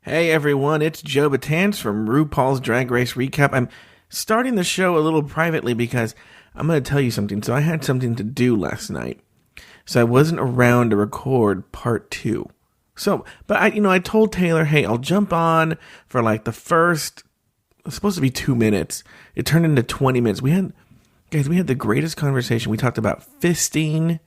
Hey everyone, it's Joe Batance from RuPaul's Drag Race Recap. I'm starting the show a little privately because I'm going to tell you something. So I had something to do last night. So I wasn't around to record part 2. But I told Taylor, hey, I'll jump on for like the first, it's supposed to be 2 minutes. It turned into 20 minutes. We had the greatest conversation. We talked about fisting.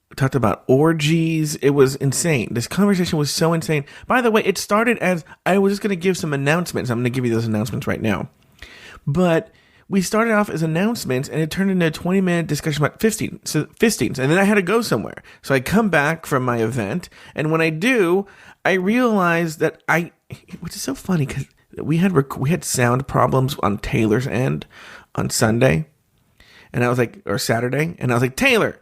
We talked about orgies. It was insane. This conversation was so insane. By the way, it started as I was just going to give some announcements. I'm going to give you those announcements right now. But we started off as announcements, and it turned into a 20-minute discussion about fistings. And then I had to go somewhere. So I come back from my event, and when I do, I realize that which is so funny because we had sound problems on Taylor's end on Sunday, and I was like, or Saturday, and I was like, Taylor,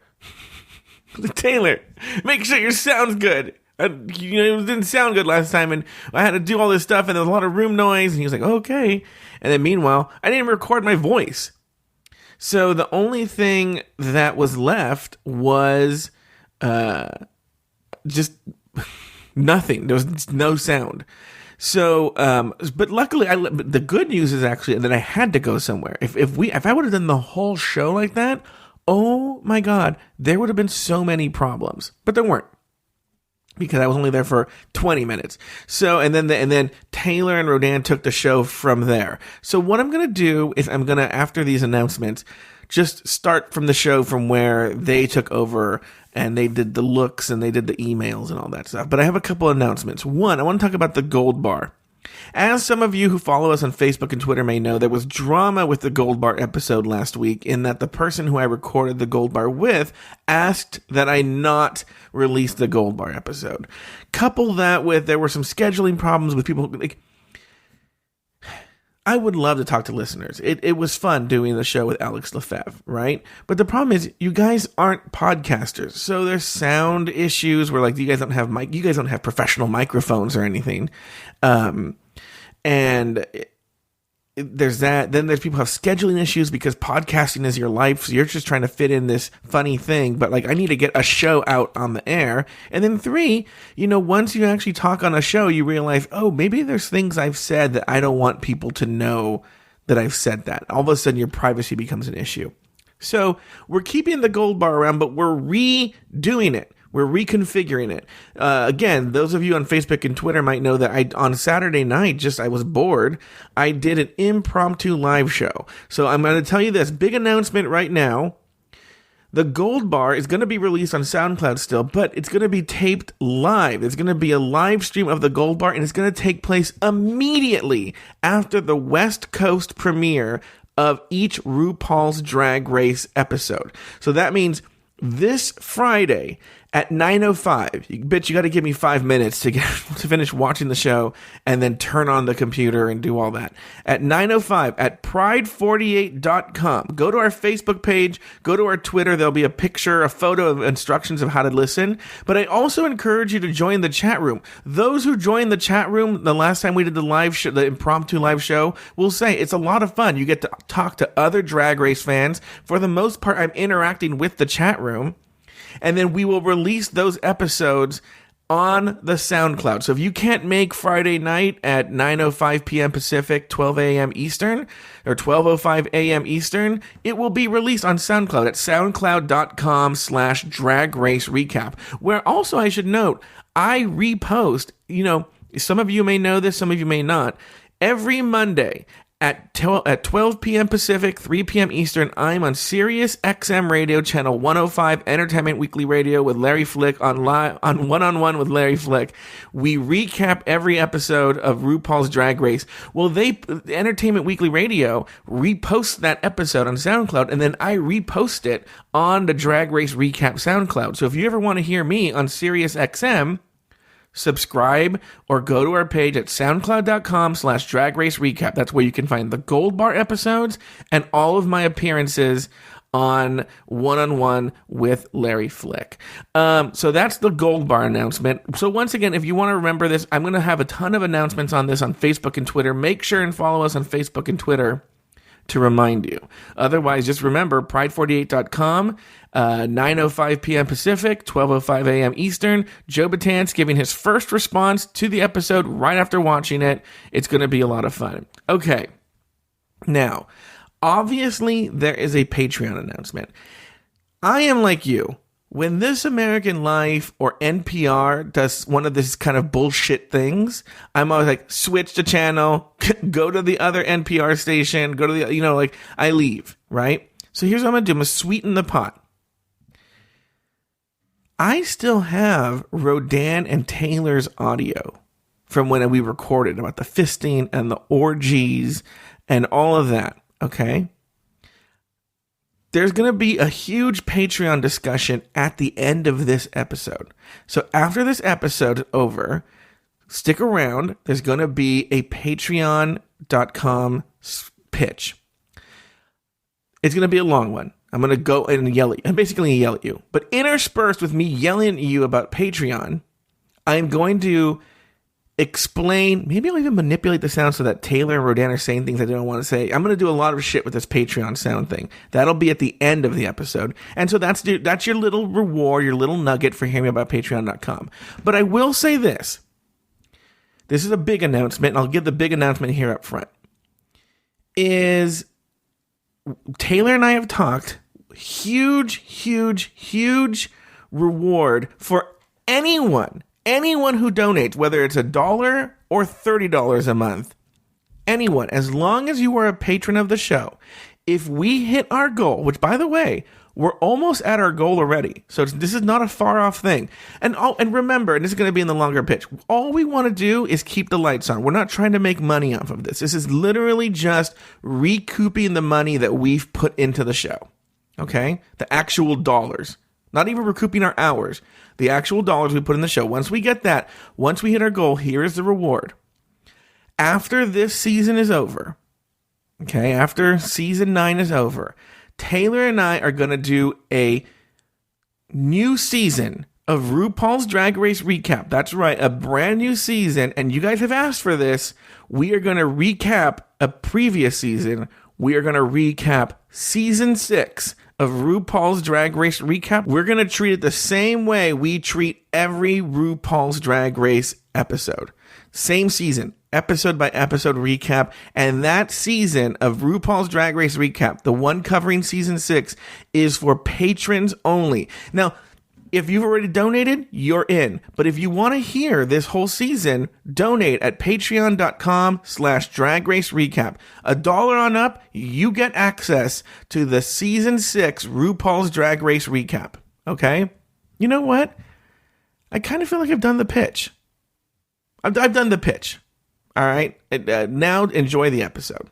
make sure your sound's good. It didn't sound good last time, and I had to do all this stuff, and there was a lot of room noise, and he was like, okay. And then meanwhile, I didn't even record my voice. So the only thing that was left was just nothing. There was no sound. So, but luckily, the good news is actually that I had to go somewhere. If I would have done the whole show like that, oh my God, there would have been so many problems. But there weren't, because I was only there for 20 minutes. So, and then Taylor and Rodan took the show from there. So what I'm going to do is I'm going to, after these announcements, just start from the show from where they took over and they did the looks and they did the emails and all that stuff. But I have a couple announcements. One, I want to talk about the Gold Bar. As some of you who follow us on Facebook and Twitter may know, there was drama with the Gold Bar episode last week in that the person who I recorded the Gold Bar with asked that I not release the Gold Bar episode. Couple that with there were some scheduling problems with people. I would love to talk to listeners. It was fun doing the show with Alex Lefebvre, right? But the problem is you guys aren't podcasters. So there's sound issues where you guys don't have professional microphones or anything. And there's that. Then there's people who have scheduling issues because podcasting is your life. So you're just trying to fit in this funny thing. But I need to get a show out on the air. And then 3, once you actually talk on a show, you realize, oh, maybe there's things I've said that I don't want people to know that I've said that. All of a sudden your privacy becomes an issue. So we're keeping the Gold Bar around, but we're redoing it. We're reconfiguring it. Again, those of you on Facebook and Twitter might know that on Saturday night, I was bored. I did an impromptu live show. So I'm going to tell you this big announcement right now. The Gold Bar is going to be released on SoundCloud still, but it's going to be taped live. It's going to be a live stream of the Gold Bar, and it's going to take place immediately after the West Coast premiere of each RuPaul's Drag Race episode. So that means this Friday at 9:05, you got to give me 5 minutes to finish watching the show and then turn on the computer and do all that. At 9:05 at pride48.com. Go to our Facebook page, go to our Twitter. There'll be a picture, a photo of instructions of how to listen. But I also encourage you to join the chat room. Those who joined the chat room the last time we did the live show, the impromptu live show, will say it's a lot of fun. You get to talk to other Drag Race fans. For the most part, I'm interacting with the chat room. And then we will release those episodes on the SoundCloud. So if you can't make Friday night at 9:05 p.m. Pacific, 12 a.m. Eastern, or 12:05 a.m. Eastern, it will be released on SoundCloud at soundcloud.com/Drag Race Recap. Where also I should note, I repost, some of you may know this, some of you may not. Every Monday at 12 p.m. Pacific, 3 p.m. Eastern, I'm on Sirius XM Radio, Channel 105, Entertainment Weekly Radio with Larry Flick on One-on-One with Larry Flick. We recap every episode of RuPaul's Drag Race. Well, Entertainment Weekly Radio reposts that episode on SoundCloud, and then I repost it on the Drag Race Recap SoundCloud. So if you ever want to hear me on Sirius XM, subscribe or go to our page at soundcloud.com/Drag Race Recap. That's where you can find the Gold Bar episodes and all of my appearances on One-on-One with Larry Flick. So that's the Gold Bar announcement. So once again, if you want to remember this, I'm going to have a ton of announcements on this on Facebook and Twitter. Make sure and follow us on Facebook and Twitter to remind you. Otherwise, just remember, pride48.com, 9:05 p.m. Pacific, 12:05 a.m. Eastern. Joe Batanz giving his first response to the episode right after watching it. It's going to be a lot of fun. Okay. Now, obviously, there is a Patreon announcement. I am like you. When This American Life or NPR does one of this kind of bullshit things, I'm always like, switch the channel, go to the other NPR station, go to the, I leave, right? So here's what I'm going to do. I'm going to sweeten the pot. I still have Rodan and Taylor's audio from when we recorded about the fisting and the orgies and all of that, okay? There's going to be a huge Patreon discussion at the end of this episode. So after this episode is over, stick around. There's going to be a patreon.com pitch. It's going to be a long one. I'm going to go and yell at you. I'm basically going to yell at you. But interspersed with me yelling at you about Patreon, I'm going to explain, maybe I'll even manipulate the sound so that Taylor and Rodan are saying things I don't want to say. I'm going to do a lot of shit with this Patreon sound thing. That'll be at the end of the episode. And so that's your little reward, your little nugget for hearing about patreon.com. But I will say this. This is a big announcement, and I'll give the big announcement here up front. Is Taylor and I have talked, huge reward for anyone who donates, whether it's $1 or $30 a month, anyone, as long as you are a patron of the show, if we hit our goal, which, by the way, we're almost at our goal already, so this is not a far-off thing. And remember, and this is going to be in the longer pitch, all we want to do is keep the lights on. We're not trying to make money off of this. This is literally just recouping the money that we've put into the show, okay? The actual dollars. Not even recouping our hours. The actual dollars we put in the show. Once we get that, once we hit our goal, here is the reward. After this season is over, okay, after season 9 is over, Taylor and I are going to do a new season of RuPaul's Drag Race Recap. That's right, a brand new season, and you guys have asked for this. We are going to recap a previous season. We are going to recap season 6 of RuPaul's Drag Race Recap. We're going to treat it the same way we treat every RuPaul's Drag Race episode. Same season, episode by episode recap. And that season of RuPaul's Drag Race Recap, the one covering season 6, is for patrons only. Now, if you've already donated, you're in. But if you want to hear this whole season, donate at patreon.com/Drag Race Recap. $1 on up, you get access to the season 6 RuPaul's Drag Race Recap. Okay? You know what? I kind of feel like I've done the pitch. I've done the pitch. All right? Now enjoy the episode.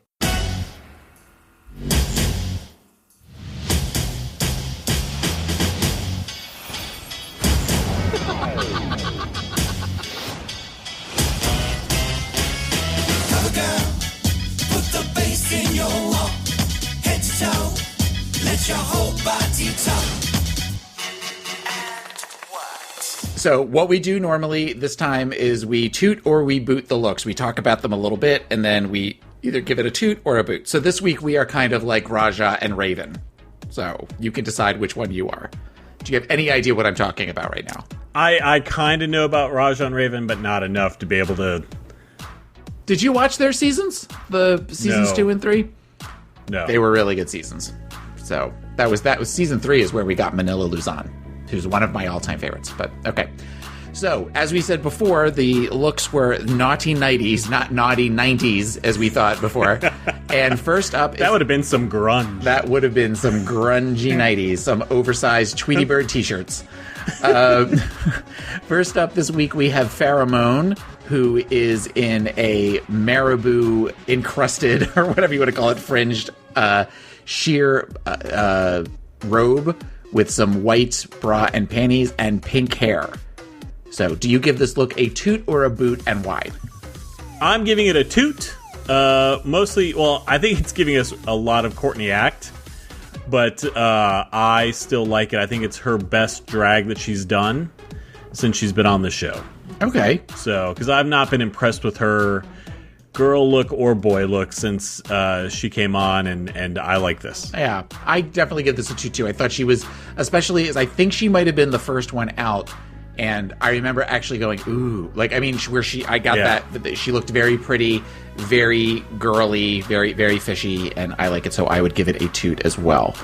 Your whole body talk. So what we do normally this time is we toot or we boot the looks. We talk about them a little bit, and then we either give it a toot or a boot. So this week we are kind of like Raja and Raven. So you can decide which one you are. Do you have any idea what I'm talking about right now? I kind of know about Raja and Raven, but not enough to be able to... Did you watch their seasons? The seasons 2 and 3? No. They were really good seasons. So that was season 3 is where we got Manila Luzon, who's one of my all-time favorites. But okay. So as we said before, the looks were naughty 90s, not naughty 90s as we thought before. And first up, that would have been some grunge. That would have been some grungy 90s, some oversized Tweety Bird t-shirts. First up this week we have Pheromone, who is in a marabou encrusted or whatever you want to call it, fringed sheer robe with some white bra and panties and pink hair. So do you give this look a toot or a boot, and why? I'm giving it a toot. Mostly, well, I think it's giving us a lot of Courtney Act, but I still like it. I think it's her best drag that she's done since she's been on the show. Okay. So, because I've not been impressed with her girl look or boy look since she came on, and I like this. Yeah, I definitely give this a 2 too. I thought she was, especially as I think she might have been the first one out, and I remember actually going, ooh, like, I mean, I got that she looked very pretty, very girly, very, very fishy, and I like it, so I would give it a toot as well.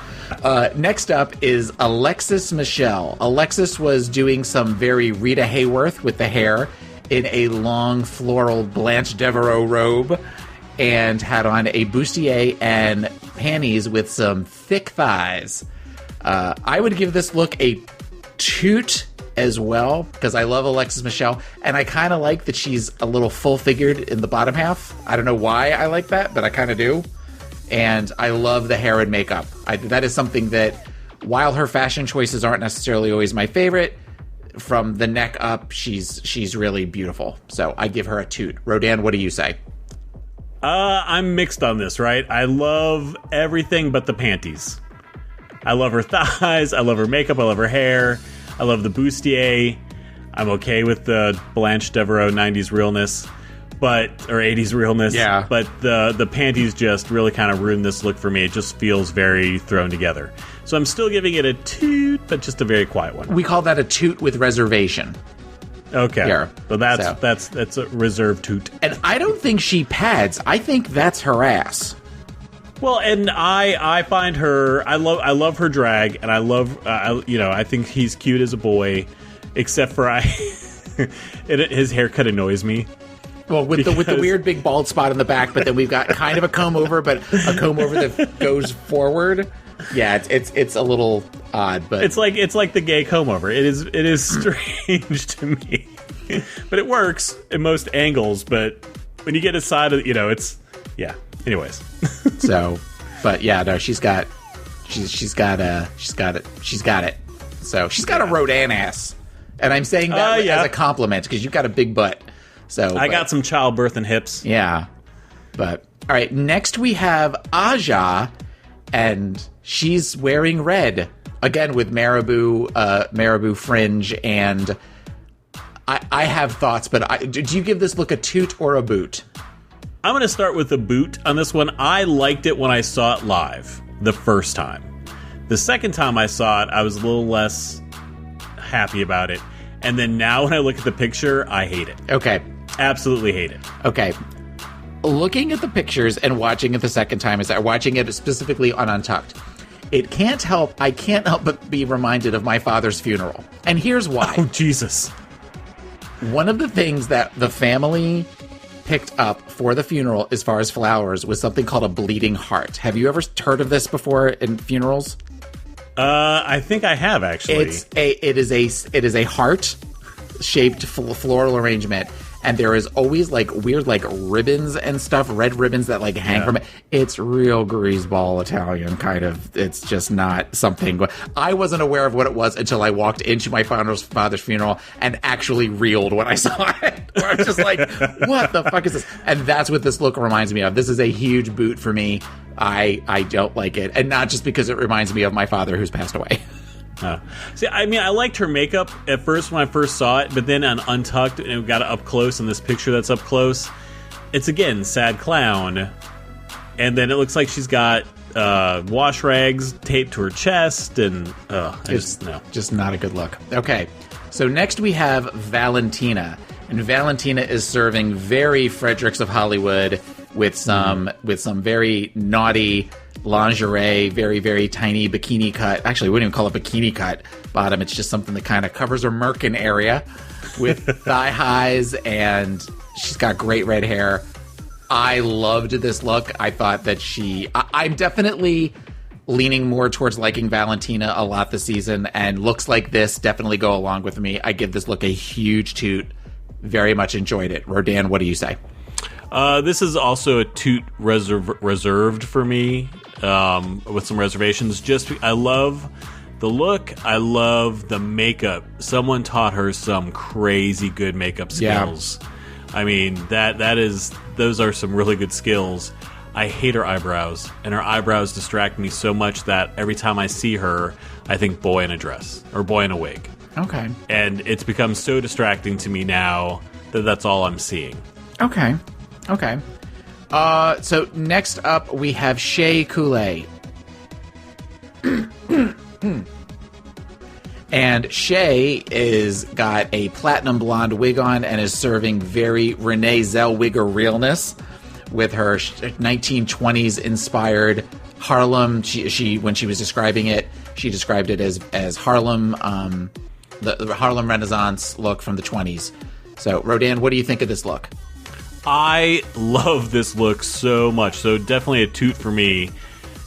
Next up is Alexis Michelle. Alexis was doing some very Rita Hayworth with the hair in a long floral Blanche Devereaux robe, and had on a bustier and panties with some thick thighs. I would give this look a toot as well, because I love Alexis Michelle, and I kind of like that she's a little full-figured in the bottom half. I don't know why I like that, but I kind of do. And I love the hair and makeup. That is something that, while her fashion choices aren't necessarily always my favorite, from the neck up, she's really beautiful. So I give her a toot. Rodan, what do you say? I'm mixed on this, right? I love everything but the panties. I love her thighs. I love her makeup. I love her hair. I love the bustier. I'm okay with the Blanche Devereaux 90s realness, or 80s realness. Yeah. But the panties just really kind of ruined this look for me. It just feels very thrown together. So I'm still giving it a toot, but just a very quiet one. We call that a toot with reservation. Okay. Here. So that's a reserved toot. And I don't think she pads. I think that's her ass. Well, and I find her, I love her drag, and I love, I think he's cute as a boy, except for his haircut annoys me. Well, with the weird big bald spot in the back, but then we've got kind of a comb over, but a comb over that goes forward. Yeah, it's a little odd, but it's like the gay comb over. It is strange to me, but it works in most angles. But when you get aside of it's Anyways, so, but yeah, no, she's got it. So she's got a Rodan ass, and I'm saying that as a compliment because you've got a big butt. So I got some childbirth and hips. Yeah, but all right. Next we have Aja, and she's wearing red again with marabou fringe, and I have thoughts, but do you give this look a toot or a boot? I'm going to start with the boot on this one. I liked it when I saw it live the first time. The second time I saw it, I was a little less happy about it. And then now when I look at the picture, I hate it. Okay. Absolutely hate it. Okay. Looking at the pictures and watching it the second time, watching it specifically on Untucked, I can't help but be reminded of my father's funeral. And here's why. Oh, Jesus. One of the things that the family picked up for the funeral as far as flowers was something called a bleeding heart. Have you ever heard of this before in funerals? I think I have, actually. It is a heart shaped floral arrangement, and there is always like weird like ribbons and stuff, red ribbons that like hang from it. It's real greaseball Italian kind of. It's just not something. I wasn't aware of what it was until I walked into my father's funeral and actually reeled when I saw it. Where I was just like, what the fuck is this? And that's what this look reminds me of. This is a huge boot for me. I don't like it, and not just because it reminds me of my father who's passed away. See, I mean, I liked her makeup at first when I first saw it, but then on Untucked, and we got it up close in this picture that's up close, it's again sad clown, and then it looks like she's got wash rags taped to her chest, and just not a good look. Okay, so next we have Valentina, and Valentina is serving very Fredericks of Hollywood with some very naughty lingerie, very, very tiny bikini cut. Actually, we wouldn't even call it bikini cut bottom. It's just something that kind of covers her merkin area with thigh highs, and she's got great red hair. I loved this look. I thought that I'm definitely leaning more towards liking Valentina a lot this season, and looks like this definitely go along with me. I give this look a huge toot. Very much enjoyed it. Rodan, what do you say? This is also a toot reserved for me, with some reservations. I love the look. I love the makeup. Someone taught her some crazy good makeup skills. Yeah. I mean, those are some really good skills. I hate her eyebrows, and her eyebrows distract me so much that every time I see her, I think boy in a dress or boy in a wig. Okay. And it's become so distracting to me now that that's all I'm seeing. Okay. Okay. So next up, we have Shea Coulee. And Shea is got a platinum blonde wig on and is serving very Renee Zellweger realness with her 1920s inspired Harlem. She when she was describing it, she described it as Harlem, the Harlem Renaissance look from the 20s. So, Rodan, what do you think of this look? I love this look so much. So definitely a toot for me.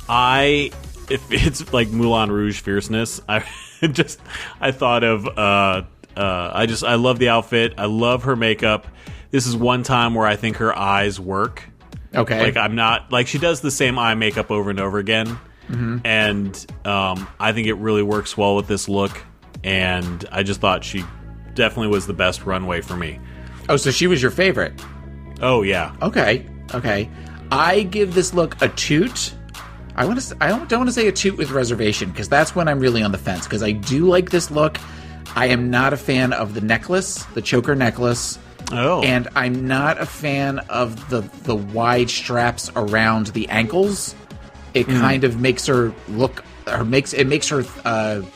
If it's like Moulin Rouge fierceness, I thought of I love the outfit. I love her makeup. This is one time where I think her eyes work. Okay. Like I'm not like she does the same eye makeup over and over again. Mm-hmm. And I think it really works well with this look. And I just thought she definitely was the best runway for me. Oh, so she was your favorite? Oh yeah. Okay. I give this look a toot. I don't want to say a toot with reservation because that's when I'm really on the fence because I do like this look. I am not a fan of the necklace, the choker necklace. Oh. And I'm not a fan of the wide straps around the ankles. It kind of makes her look, or makes her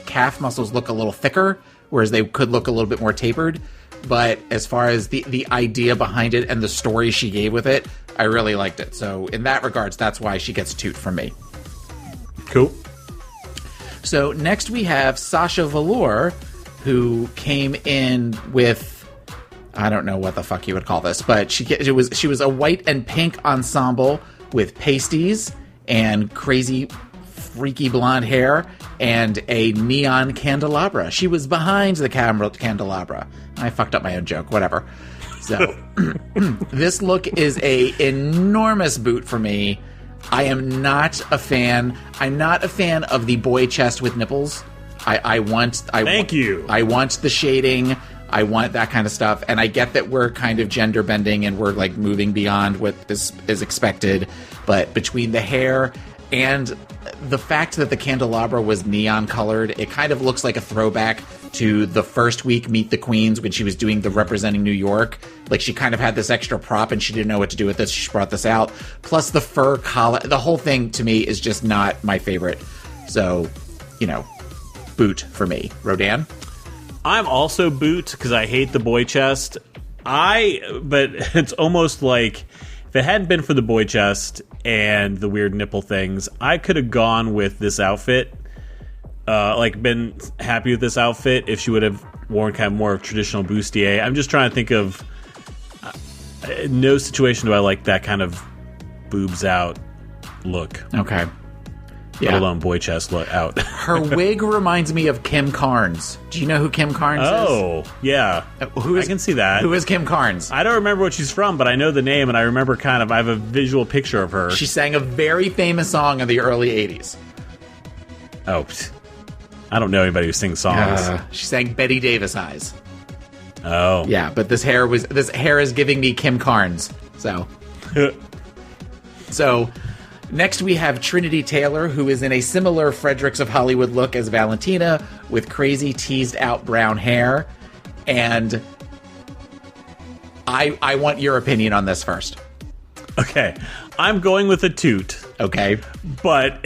calf muscles look a little thicker, whereas they could look a little bit more tapered. But as far as the idea behind it and the story she gave with it, I really liked it. So in that regards, that's why she gets a toot from me. Cool. So next we have Sasha Velour, who came in with, I don't know what the fuck you would call this, but she was a white and pink ensemble with pasties and crazy freaky blonde hair and a neon candelabra. She was behind the candelabra. I fucked up my own joke, whatever. So this look is a enormous boot for me. I am not a fan. I'm not a fan of the boy chest with nipples. Thank you. I want the shading. I want that kind of stuff. And I get that we're kind of gender bending and we're like moving beyond what is expected. But between the hair and the fact that the candelabra was neon colored, it kind of looks like a throwback to the first week Meet the Queens when she was doing the Representing New York. Like she kind of had this extra prop and she didn't know what to do with this. She brought this out. Plus the fur collar. The whole thing to me is just not my favorite. So, boot for me. Rodan? I'm also boot because I hate the boy chest. But it's almost like if it hadn't been for the boy chest and the weird nipple things, I could have gone with this outfit. Been happy with this outfit if she would have worn kind of more of traditional bustier. I'm just trying to think of no situation do I like that kind of boobs out look. Okay. Yeah. Let alone boy chest look out. Her wig reminds me of Kim Carnes. Do you know who Kim Carnes is? Oh, yeah. I can see that. Who is Kim Carnes? I don't remember what she's from, but I know the name, and I remember I have a visual picture of her. She sang a very famous song in the early 80s. Oh, I don't know anybody who sings songs. She sang Betty Davis Eyes. Oh. Yeah, but this hair is giving me Kim Carnes. So. So, next we have Trinity Taylor, who is in a similar Fredericks of Hollywood look as Valentina, with crazy teased out brown hair. And I want your opinion on this first. Okay. I'm going with a toot. Okay. But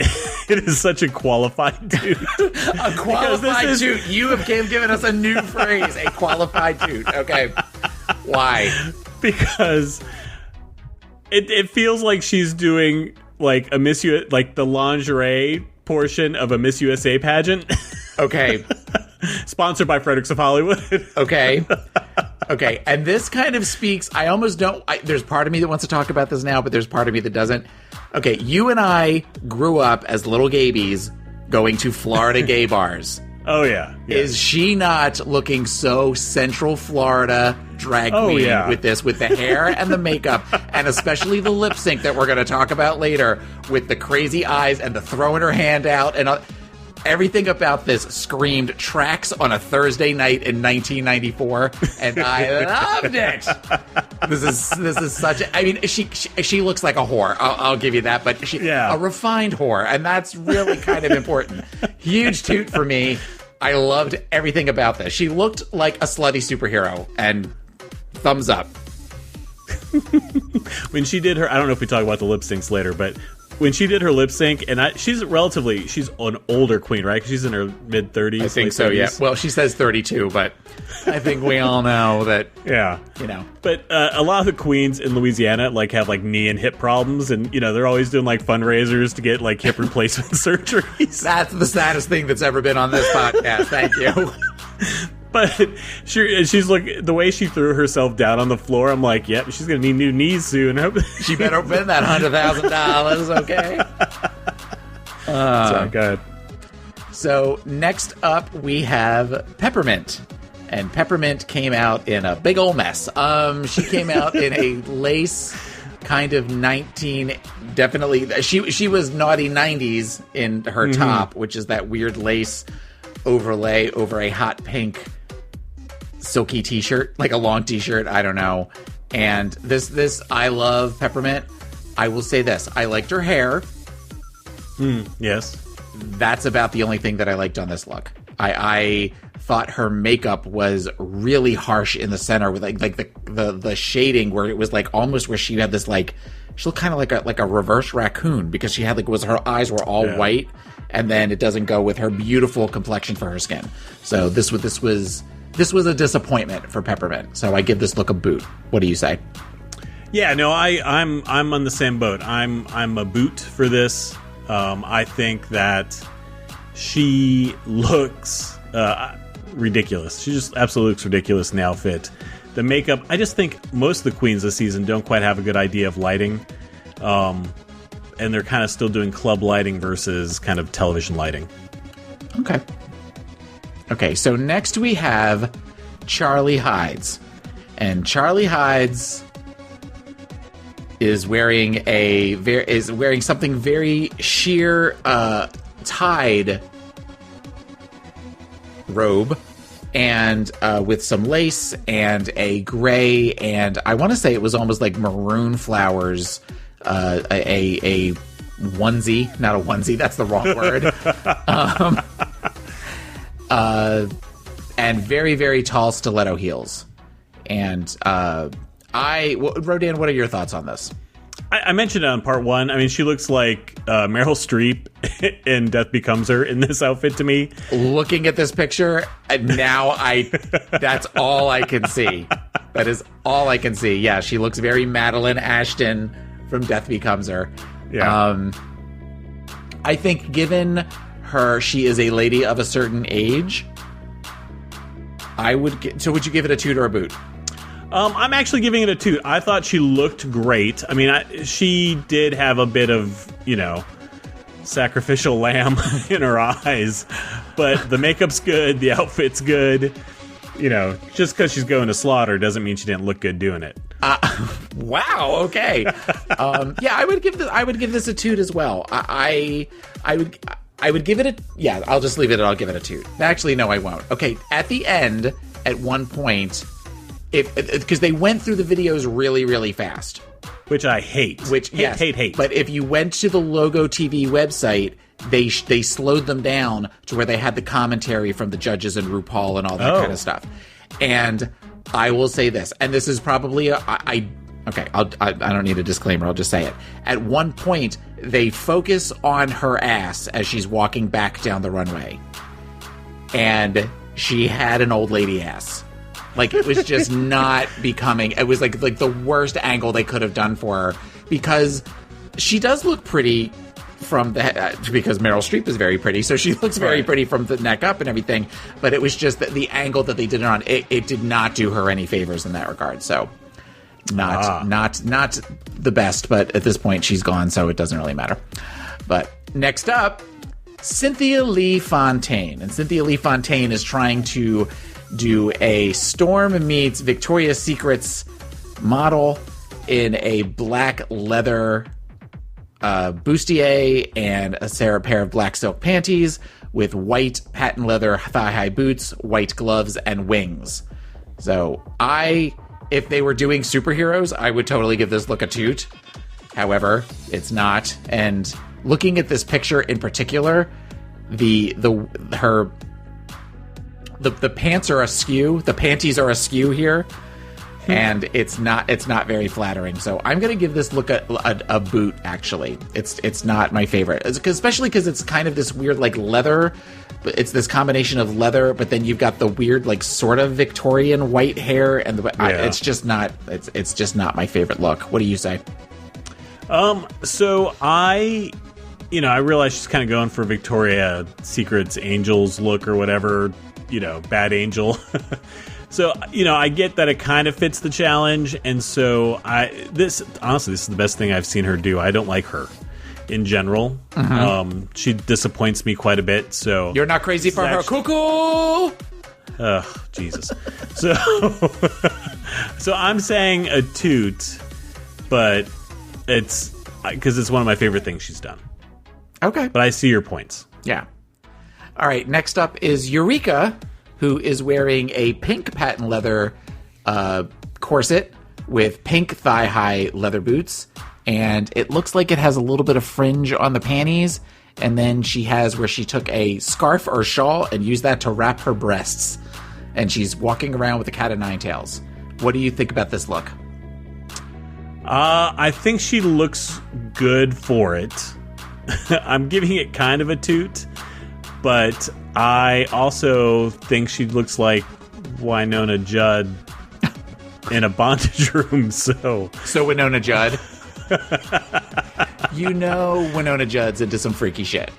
it is such a qualified toot. A qualified toot. You have given us a new phrase, a qualified toot. Okay. Why? Because it feels like she's doing like a like the lingerie portion of a Miss USA pageant. Okay. Sponsored by Fredericks of Hollywood. Okay. Okay, and this kind of speaks, I almost don't, there's part of me that wants to talk about this now, but there's part of me that doesn't. Okay, you and I grew up as little gabies going to Florida gay bars. Oh, yeah. Is she not looking so Central Florida drag queen with this, with the hair and the makeup, and especially the lip sync that we're going to talk about later, with the crazy eyes and the throwing her hand out, and everything about this screamed tracks on a Thursday night in 1994, and I loved it. This is such a, I mean, she looks like a whore. I'll give you that, but a refined whore, and that's really kind of important. Huge toot for me. I loved everything about this. She looked like a slutty superhero, and thumbs up. When she did her, I don't know if we talk about the lip syncs later, but when she did her lip sync, and she's an older queen, right? 'Cause she's in her mid 30s. I think so, 30s. yeah. Well, she says 32, but I think we all know that, Yeah. you know. But a lot of the queens in Louisiana have knee and hip problems, and they're always doing fundraisers to get hip replacement surgeries. That's the saddest thing that's ever been on this podcast. Thank you. But she's the way she threw herself down on the floor, I'm like, yep, she's gonna need new knees soon. She better win that $100,000, okay? Sorry, go ahead. So next up we have Peppermint. And Peppermint came out in a big old mess. She came out in a lace kind of definitely, she was naughty 90s in her top, which is that weird lace overlay over a hot pink silky t-shirt, like a long t-shirt, I don't know. And this I love Peppermint. I will say this, I liked her hair. Yes. That's about the only thing that I liked on this look. I thought her makeup was really harsh in the center with the shading where it was almost where she had this she looked kind of like a reverse raccoon because she had her eyes were all white, and then it doesn't go with her beautiful complexion for her skin. So this was a disappointment for Peppermint. So I give this look a boot. What do you say? Yeah, no, I'm on the same boat. I'm a boot for this. I think that she looks ridiculous. She just absolutely looks ridiculous in the outfit. The makeup, I just think most of the queens this season don't quite have a good idea of lighting. And they're kind of still doing club lighting versus kind of television lighting. Okay, so next we have Charlie Hides. And Charlie Hides is wearing something very sheer tied robe, and with some lace and a gray, and I want to say it was almost like maroon flowers, a onesie, not a onesie, that's the wrong word. And very, very tall stiletto heels. And Rodan, what are your thoughts on this? I mentioned it on part one. I mean, she looks like Meryl Streep in Death Becomes Her in this outfit to me. Looking at this picture, now that's all I can see. That is all I can see. Yeah, she looks very Madeline Ashton from Death Becomes Her. Yeah. I think given she is a lady of a certain age, so would you give it a toot or a boot? I'm actually giving it a toot. I thought she looked great. I mean, she did have a bit of, sacrificial lamb in her eyes, but the makeup's good, the outfit's good. Just because she's going to slaughter doesn't mean she didn't look good doing it. Wow. Okay. Yeah, I would give this a toot as well. I would give it a, yeah, I'll just leave it and I'll give it a toot. Actually, no, I won't. Okay, at the end, at one point, because they went through the videos really, really fast. Which I hate. Hate. But if you went to the Logo TV website, they slowed them down to where they had the commentary from the judges and RuPaul and all that kind of stuff. And I will say this, and this is probably I don't need a disclaimer, I'll just say it. At one point, they focus on her ass as she's walking back down the runway. And she had an old lady ass. It was just not becoming. It was like the worst angle they could have done for her, because she does look pretty from because Meryl Streep is very pretty, so she looks very pretty from the neck up and everything. But it was just that the angle that they did it on, it did not do her any favors in that regard. So not the best, but at this point she's gone, so it doesn't really matter. But next up, Cynthia Lee Fontaine, and Cynthia Lee Fontaine is trying to do a Storm meets Victoria's Secret's model in a black leather bustier and a pair of black silk panties with white patent leather thigh-high boots, white gloves, and wings. So if they were doing superheroes, I would totally give this look a toot. However, it's not. And looking at this picture in particular, the pants are askew. The panties are askew here. and it's not very flattering. So I'm going to give this look a boot. Actually, it's not my favorite, especially because it's kind of this weird like leather. But it's this combination of leather, but then you've got the weird like sort of Victorian white hair, and it's just not my favorite look. What do you say? So I realize she's kind of going for Victoria Secret's Angels look or whatever, bad angel. So, I get that it kind of fits the challenge. And so this is the best thing I've seen her do. I don't like her in general. She disappoints me quite a bit. So you're not crazy for her, cuckoo. Oh, Jesus. So, so I'm saying a toot, but it's because it's one of my favorite things she's done. Okay. But I see your points. Yeah. All right. Next up is Eureka, who is wearing a pink patent leather corset with pink thigh-high leather boots. And it looks like it has a little bit of fringe on the panties. And then she has where she took a scarf or shawl and used that to wrap her breasts. And she's walking around with a cat of nine tails. What do you think about this look? I think she looks good for it. I'm giving it kind of a toot, but I also think she looks like Winona Judd in a bondage room. So Winona Judd. Winona Judd's into some freaky shit.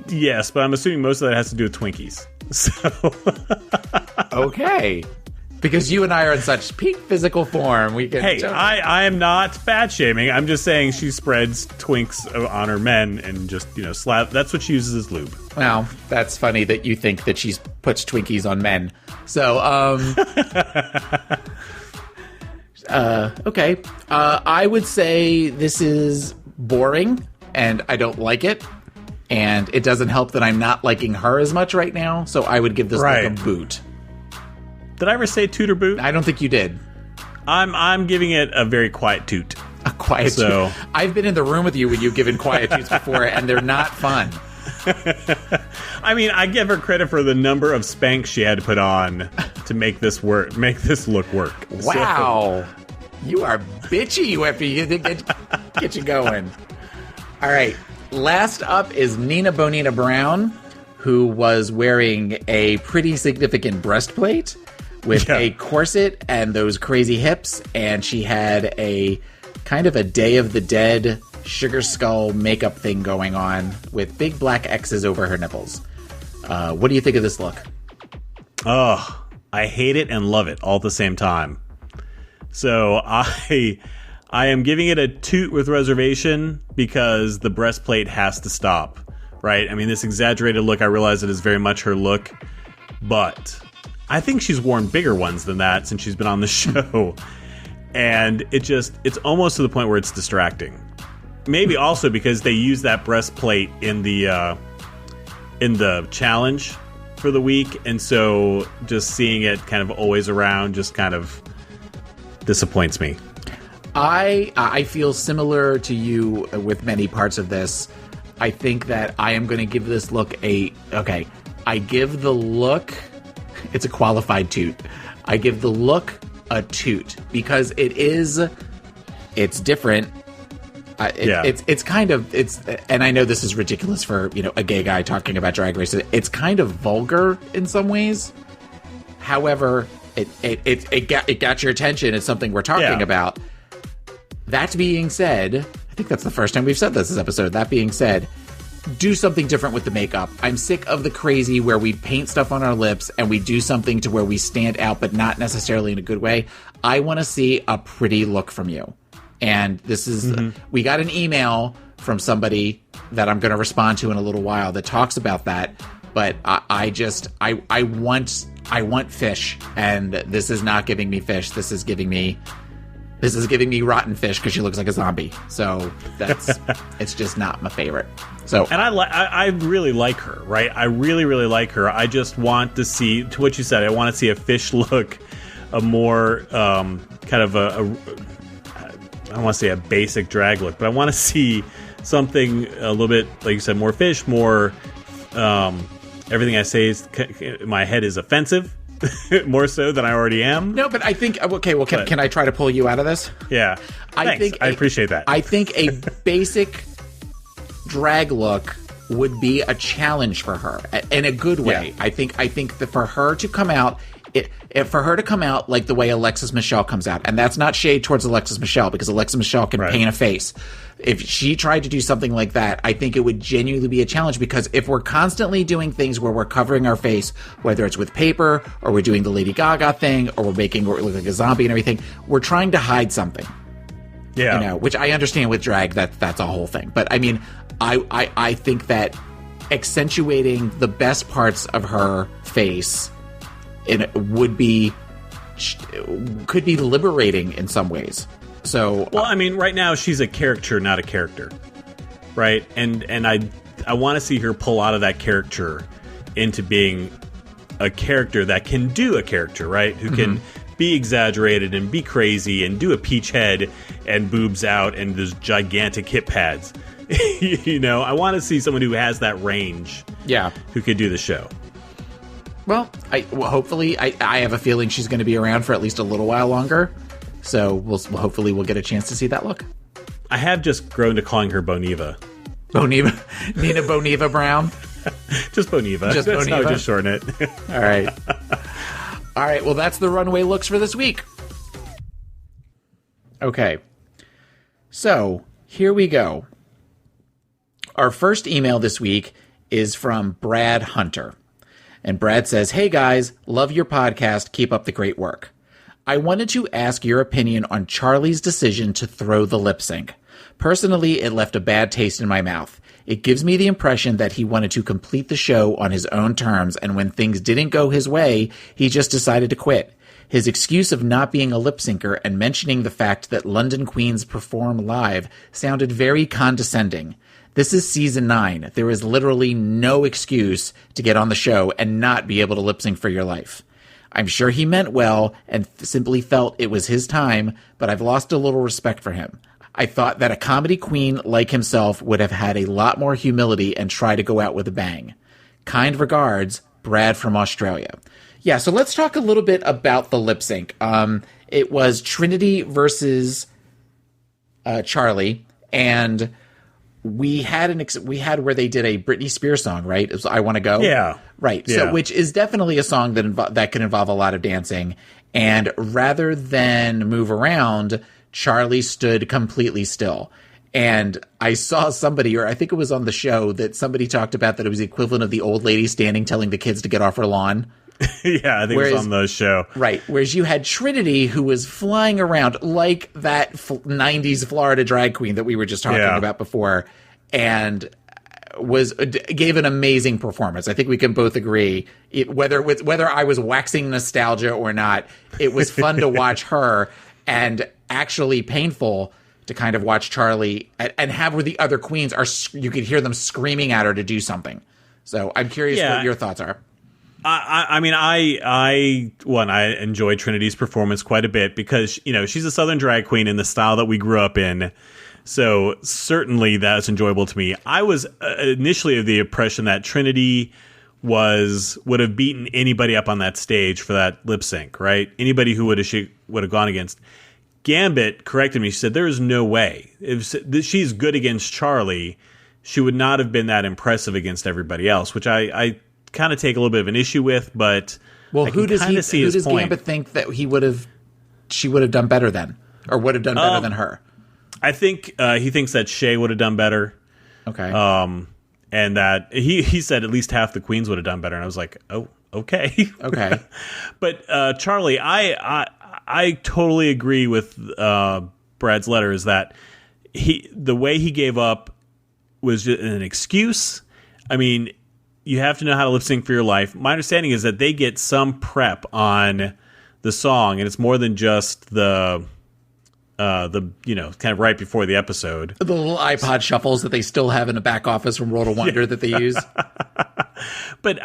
Yes, but I'm assuming most of that has to do with Twinkies. So okay. Because you and I are in such peak physical form, we can. Hey, I am not fat shaming. I'm just saying she spreads Twinks on her men and just slap. That's what she uses as lube. Well, that's funny that you think that she puts Twinkies on men. So, okay. I would say this is boring, and I don't like it. And it doesn't help that I'm not liking her as much right now. So I would give this like a boot. Did I ever say toot or boot? I don't think you did. I'm giving it a very quiet toot. A quiet toot. I've been in the room with you when you've given quiet toots before, and they're not fun. I mean, I give her credit for the number of Spanx she had to put on to make this look work. Wow. So. You are bitchy, Whippy. Get you going. All right. Last up is Nina Bonina Brown, who was wearing a pretty significant breastplate with a corset and those crazy hips, and she had a kind of a Day of the Dead sugar skull makeup thing going on with big black X's over her nipples. What do you think of this look? Oh, I hate it and love it all at the same time. So I am giving it a toot with reservation because the breastplate has to stop, right? I mean, this exaggerated look, I realize it is very much her look, but I think she's worn bigger ones than that since she's been on the show. And it's almost to the point where it's distracting. Maybe also because they use that breastplate in the challenge for the week, and so just seeing it kind of always around just kind of disappoints me. I feel similar to you with many parts of this. I think that I am going to give this look I give the look, it's a qualified toot. I give the look a toot because it's different. It's and I know this is ridiculous for, a gay guy talking about Drag Race. It's kind of vulgar in some ways. However, it got your attention. It's something we're talking about. That being said, I think that's the first time we've said this episode. That being said, do something different with the makeup. I'm sick of the crazy where we paint stuff on our lips and we do something to where we stand out, but not necessarily in a good way. I want to see a pretty look from you. And this is, we got an email from somebody that I'm going to respond to in a little while that talks about that. But I want fish, and this is not giving me fish. This is giving me rotten fish because she looks like a zombie. So it's just not my favorite. So, and I really like her, right? I really, really like her. I just want to see, to what you said, I want to see a fish look, a more kind of I don't want to say a basic drag look, but I want to see something a little bit, like you said, more fish, more everything I say is, my head is offensive, more so than I already am. No, but I think can I try to pull you out of this? Yeah, I appreciate that. I think a basic drag look would be a challenge for her in a good way. Yeah. I think that for her to come out. For her to come out like the way Alexis Michelle comes out, and that's not shade towards Alexis Michelle, because Alexis Michelle can paint a face. If she tried to do something like that, I think it would genuinely be a challenge, because if we're constantly doing things where we're covering our face, whether it's with paper, or we're doing the Lady Gaga thing, or we're making it look like a zombie and everything, we're trying to hide something. Yeah. You know, which I understand with drag, that's a whole thing. But I mean, I think that accentuating the best parts of her face could be liberating in some ways. So, well, I mean, right now she's a caricature, not a character, right? And I want to see her pull out of that caricature into being a character that can do a character, right? Who can be exaggerated and be crazy and do a peach head and boobs out and those gigantic hip pads. You know, I want to see someone who has that range. Yeah, who could do the show. Well, hopefully, I have a feeling she's going to be around for at least a little while longer. So hopefully we'll get a chance to see that look. I have just grown to calling her Boniva. Nina Boniva Brown? Just Boniva. Just That's Boniva? how I just shorten it. All right. All right, well, that's the runway looks for this week. Okay. So, here we go. Our first email this week is from Brad Hunter. And Brad says, "Hey guys, love your podcast. Keep up the great work. I wanted to ask your opinion on Charlie's decision to throw the lip sync. Personally, it left a bad taste in my mouth. It gives me the impression that he wanted to complete the show on his own terms, and when things didn't go his way, he just decided to quit. His excuse of not being a lip syncer and mentioning the fact that London Queens perform live sounded very condescending. This is season 9. There is literally no excuse to get on the show and not be able to lip sync for your life. I'm sure he meant well and simply felt it was his time, but I've lost a little respect for him. I thought that a comedy queen like himself would have had a lot more humility and try to go out with a bang. Kind regards, Brad from Australia." Yeah, so let's talk a little bit about the lip sync. It was Trinity versus Charlie, and we had where they did a Britney Spears song, right? It was "I Want to Go." Yeah, right. Yeah. So, which is definitely a song that can involve a lot of dancing. And rather than move around, Charlie stood completely still. And I saw somebody, or I think it was on the show, that somebody talked about that it was the equivalent of the old lady standing telling the kids to get off her lawn. Yeah, I think it was on the show. Right. Whereas you had Trinity, who was flying around like that 90s Florida drag queen that we were just talking about before, and gave an amazing performance. I think we can both agree, whether I was waxing nostalgia or not, it was fun to watch her, and actually painful to kind of watch Charlie and have where the other queens you could hear them screaming at her to do something. So I'm curious what your thoughts are. I mean, I enjoy Trinity's performance quite a bit because, you know, she's a Southern drag queen in the style that we grew up in. So certainly that's enjoyable to me. I was initially of the impression that Trinity would have beaten anybody up on that stage for that lip sync, right? Anybody who she would have gone against. Gambit corrected me. She said, there is no way. If she's good against Charlie, she would not have been that impressive against everybody else, which I kind of take a little bit of an issue with, but who does Gambit think that she would have done better than, or would have done better than her? I think he thinks that Shay would have done better. Okay. And that he said at least half the queens would have done better, and I was like, oh, okay. Okay. But Charlie, I totally agree with Brad's letter, is that the way he gave up was just an excuse. I mean, you have to know how to lip sync for your life. My understanding is that they get some prep on the song, and it's more than just the kind of right before the episode. The little iPod shuffles that they still have in a back office from World of Wonder that they use. But,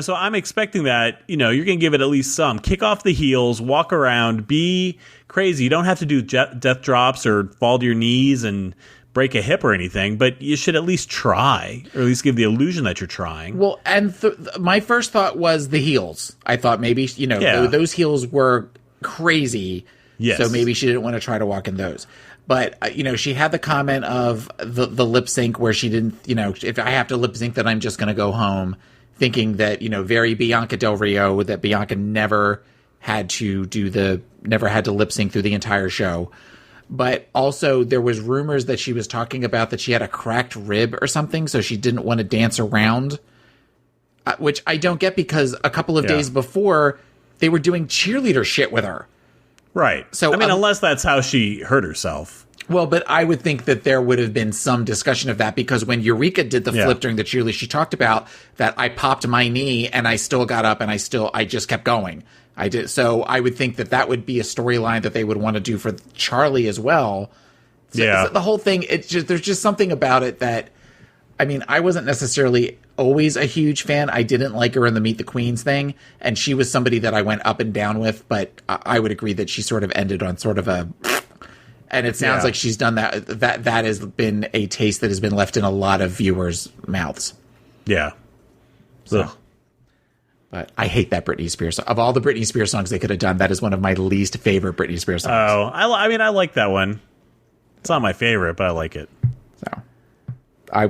so I'm expecting that, you're going to give it at least some. Kick off the heels, walk around, be crazy. You don't have to do death drops or fall to your knees and break a hip or anything, but you should at least try, or at least give the illusion that you're trying. Well, and my first thought was the heels. I thought maybe, those heels were crazy. Yes. So maybe she didn't want to try to walk in those. But, she had the comment of the lip sync where she didn't, if I have to lip sync, then I'm just going to go home, thinking that, very Bianca Del Rio, that Bianca never had to lip sync through the entire show. But also there was rumors that she was talking about that she had a cracked rib or something, so she didn't want to dance around, which I don't get because a couple of days before they were doing cheerleader shit with her. Right. So unless that's how she hurt herself. Well, but I would think that there would have been some discussion of that because when Eureka did the flip during the cheerleader, she talked about that I popped my knee and I still got up and I just kept going. I did. So I would think that would be a storyline that they would want to do for Charlie as well. So the whole thing, there's just something about it that, I wasn't necessarily always a huge fan. I didn't like her in the Meet the Queens thing, and she was somebody that I went up and down with, but I would agree that she sort of ended on sort of a... And it sounds like she's done that. That has been a taste that has been left in a lot of viewers' mouths. Yeah. So... But I hate that Britney Spears song. Of all the Britney Spears songs they could have done, that is one of my least favorite Britney Spears songs. Oh, I like that one. It's not my favorite, but I like it. So, I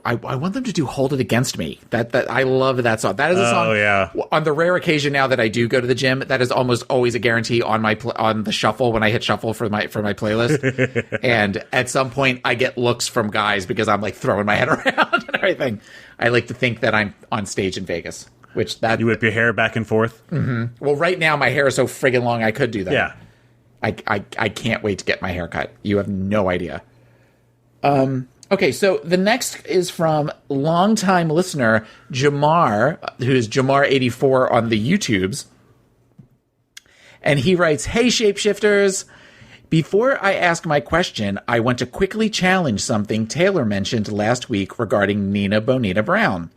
want them to do "Hold It Against Me." That I love that song. That is a song. Oh yeah. On the rare occasion now that I do go to the gym, that is almost always a guarantee on on the shuffle when I hit shuffle for my playlist. And at some point, I get looks from guys because I'm like throwing my head around and everything. I like to think that I'm on stage in Vegas. You whip your hair back and forth? Mm-hmm. Well, right now my hair is so friggin' long I could do that. Yeah. I can't wait to get my hair cut. You have no idea. Okay, so the next is from longtime listener Jamar, who's Jamar84 on the YouTubes. And he writes, "Hey, shapeshifters. Before I ask my question, I want to quickly challenge something Taylor mentioned last week regarding Nina Bonita Brown.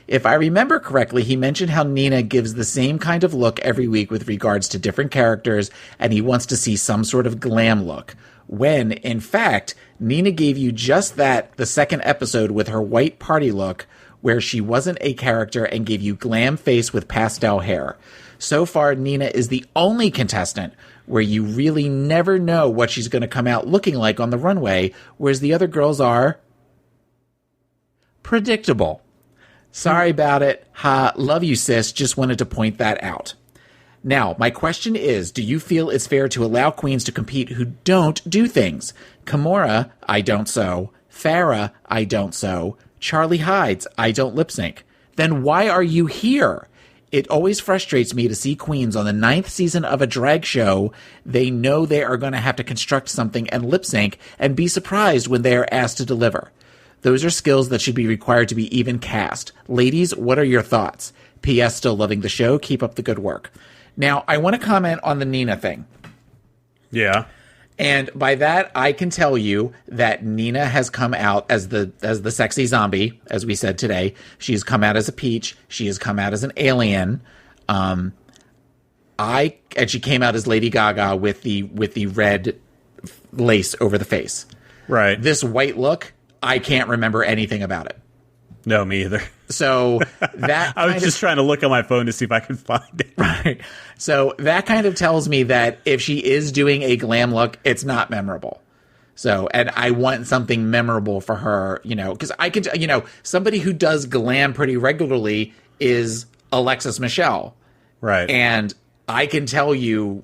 If I remember correctly, he mentioned how Nina gives the same kind of look every week with regards to different characters, and he wants to see some sort of glam look. When, in fact, Nina gave you just that the second episode with her white party look, where she wasn't a character and gave you glam face with pastel hair. So far, Nina is the only contestant where you really never know what she's going to come out looking like on the runway, whereas the other girls are predictable. Sorry about it. Ha, love you, sis. Just wanted to point that out. Now, my question is, do you feel it's fair to allow queens to compete who don't do things? Kimora, I don't sew. Farrah, I don't sew. Charlie hides, I don't lip sync. Then why are you here? It always frustrates me to see queens on the 9th season of a drag show. They know they are going to have to construct something and lip sync and be surprised when they are asked to deliver. Those are skills that should be required to be even cast. Ladies, what are your thoughts? P.S. Still loving the show. Keep up the good work. Now, I want to comment on the Nina thing. Yeah. And by that, I can tell you that Nina has come out as the sexy zombie, as we said today. She's come out as a peach. She has come out as an alien. And she came out as Lady Gaga with the red lace over the face. Right. This white look, I can't remember anything about it. No, me either. So that I was just trying to look on my phone to see if I could find it. Right. So that kind of tells me that if she is doing a glam look, it's not memorable. So, and I want something memorable for her, because I can, somebody who does glam pretty regularly is Alexis Michelle. Right. And I can tell you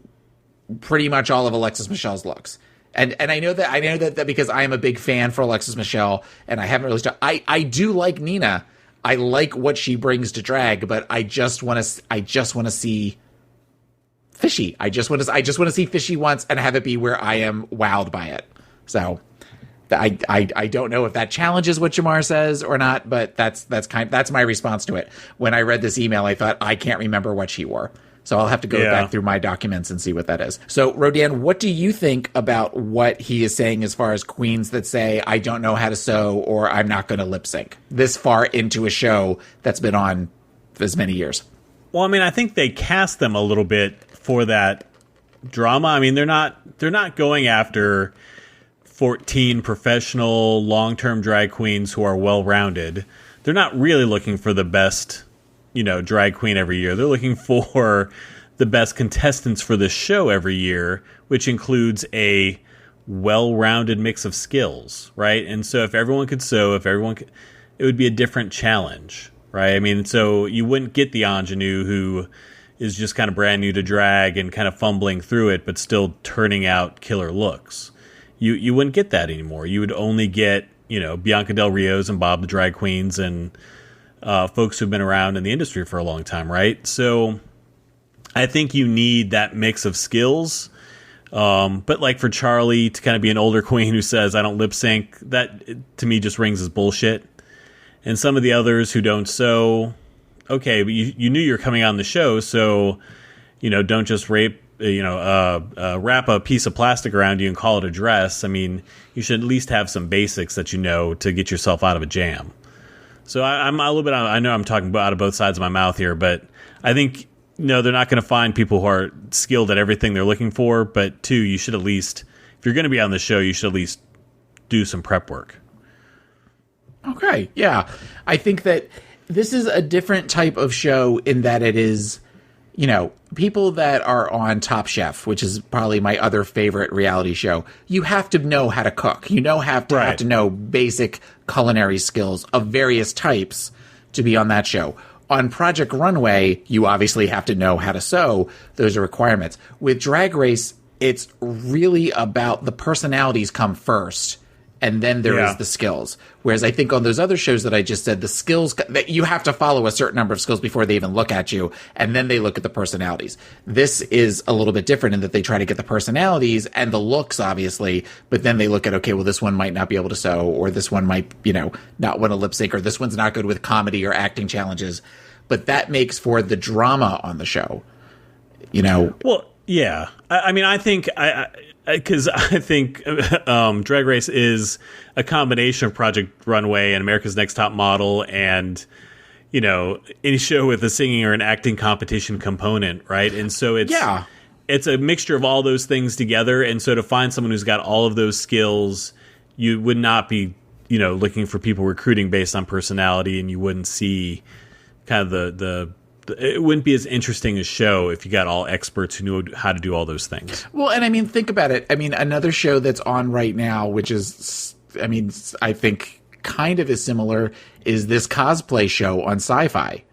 pretty much all of Alexis Michelle's looks. And I know that because I am a big fan for Alexis Michelle, and I haven't really I do like Nina. I like what she brings to drag, but I just want to see Fishy. I just want to see Fishy once and have it be where I am wowed by it. So I don't know if that challenges what Jamar says or not, but that's my response to it. When I read this email, I thought I can't remember what she wore. So I'll have to go back through my documents and see what that is. So, Rodan, what do you think about what he is saying as far as queens that say, I don't know how to sew or I'm not going to lip sync this far into a show that's been on as many years? Well, I think they cast them a little bit for that drama. They're not going after 14 professional long-term drag queens who are well-rounded. They're not really looking for the best, drag queen every year. They're looking for the best contestants for the show every year, which includes a well-rounded mix of skills, right? And so if everyone could sew, it would be a different challenge, right? I mean, so you wouldn't get the ingenue who is just kind of brand new to drag and kind of fumbling through it, but still turning out killer looks. You wouldn't get that anymore. You would only get, Bianca Del Rios and Bob the Drag Queens and folks who've been around in the industry for a long time, right? So I think you need that mix of skills. But like for Charlie to kind of be an older queen who says, I don't lip sync, that to me just rings as bullshit. And some of the others who don't sew, okay, but you knew you were coming on the show, so, don't just wrap a piece of plastic around you and call it a dress. I mean, you should at least have some basics that you know to get yourself out of a jam. So I'm a little bit, I know I'm talking out of both sides of my mouth here, but I think, they're not going to find people who are skilled at everything they're looking for, but two, you should at least, if you're going to be on the show, you should at least do some prep work. Okay, yeah. I think that this is a different type of show in that it is, people that are on Top Chef, which is probably my other favorite reality show, you have to know how to cook. Have to know basic culinary skills of various types to be on that show. On Project Runway, you obviously have to know how to sew. Those are requirements. With Drag Race, it's really about the personalities come first, and then there is the skills. Whereas I think on those other shows that I just said, the skills, that you have to follow a certain number of skills before they even look at you, and then they look at the personalities. This is a little bit different in that they try to get the personalities and the looks, obviously, but then they look at, okay, well, this one might not be able to sew, or this one might, not want to lip sync, or this one's not good with comedy or acting challenges. But that makes for the drama on the show, Well, yeah. I think Drag Race is a combination of Project Runway and America's Next Top Model and, any show with a singing or an acting competition component, right? And so it's a mixture of all those things together. And so to find someone who's got all of those skills, you would not be, looking for people recruiting based on personality, and you wouldn't see kind of it wouldn't be as interesting a show if you got all experts who knew how to do all those things. Well, and I mean, think about it. I mean, another show that's on right now, which is, I think kind of is similar, is this cosplay show on Sci-Fi.